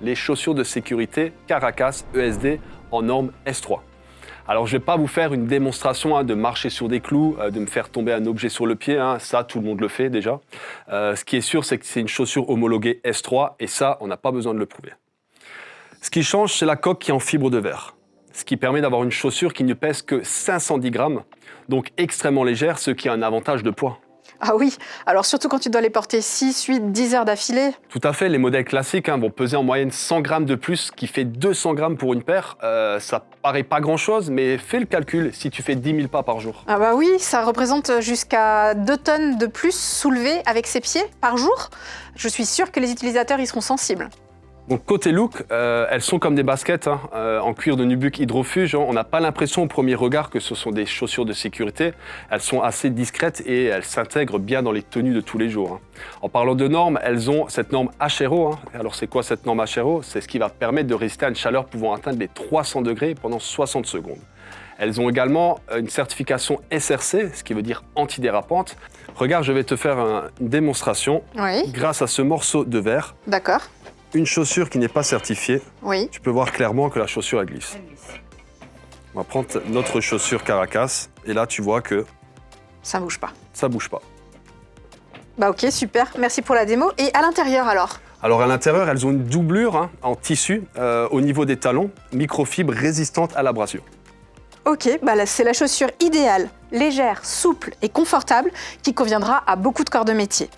les chaussures de sécurité Caracas ESD en norme S3. Alors je ne vais pas vous faire une démonstration de marcher sur des clous, de me faire tomber un objet sur le pied, ça tout le monde le fait déjà. Ce qui est sûr, c'est que c'est une chaussure homologuée S3 et ça, on n'a pas besoin de le prouver. Ce qui change, c'est la coque qui est en fibre de verre, ce qui permet d'avoir une chaussure qui ne pèse que 510 grammes, donc extrêmement légère, ce qui a un avantage de poids. Ah oui, alors surtout quand tu dois les porter 6, 8, 10 heures d'affilée. Tout à fait, les modèles classiques vont peser en moyenne 100 grammes de plus, ce qui fait 200 grammes pour une paire. Ça paraît pas grand-chose, mais fais le calcul si tu fais 10 000 pas par jour. Ah bah oui, ça représente jusqu'à 2 tonnes de plus soulevées avec ses pieds par jour. Je suis sûre que les utilisateurs y seront sensibles. Donc côté look, elles sont comme des baskets en cuir de nubuck hydrofuge. On n'a pas l'impression au premier regard que ce sont des chaussures de sécurité. Elles sont assez discrètes et elles s'intègrent bien dans les tenues de tous les jours. En parlant de normes, elles ont cette norme HRO. Alors c'est quoi cette norme HRO? C'est ce qui va permettre de résister à une chaleur pouvant atteindre les 300 degrés pendant 60 secondes. Elles ont également une certification SRC, ce qui veut dire antidérapante. Regarde, je vais te faire une démonstration Oui. grâce à ce morceau de verre. D'accord. Une chaussure qui n'est pas certifiée, Oui. tu peux voir clairement que la chaussure elle glisse. On va prendre notre chaussure Caracas et là tu vois que Ça bouge pas. ça bouge pas. Bah ok, super. Merci pour la démo. Et à l'intérieur alors? Alors à l'intérieur, elles ont une doublure en tissu au niveau des talons, microfibre résistante à l'abrasion. Ok, bah là, c'est la chaussure idéale, légère, souple et confortable qui conviendra à beaucoup de corps de métier.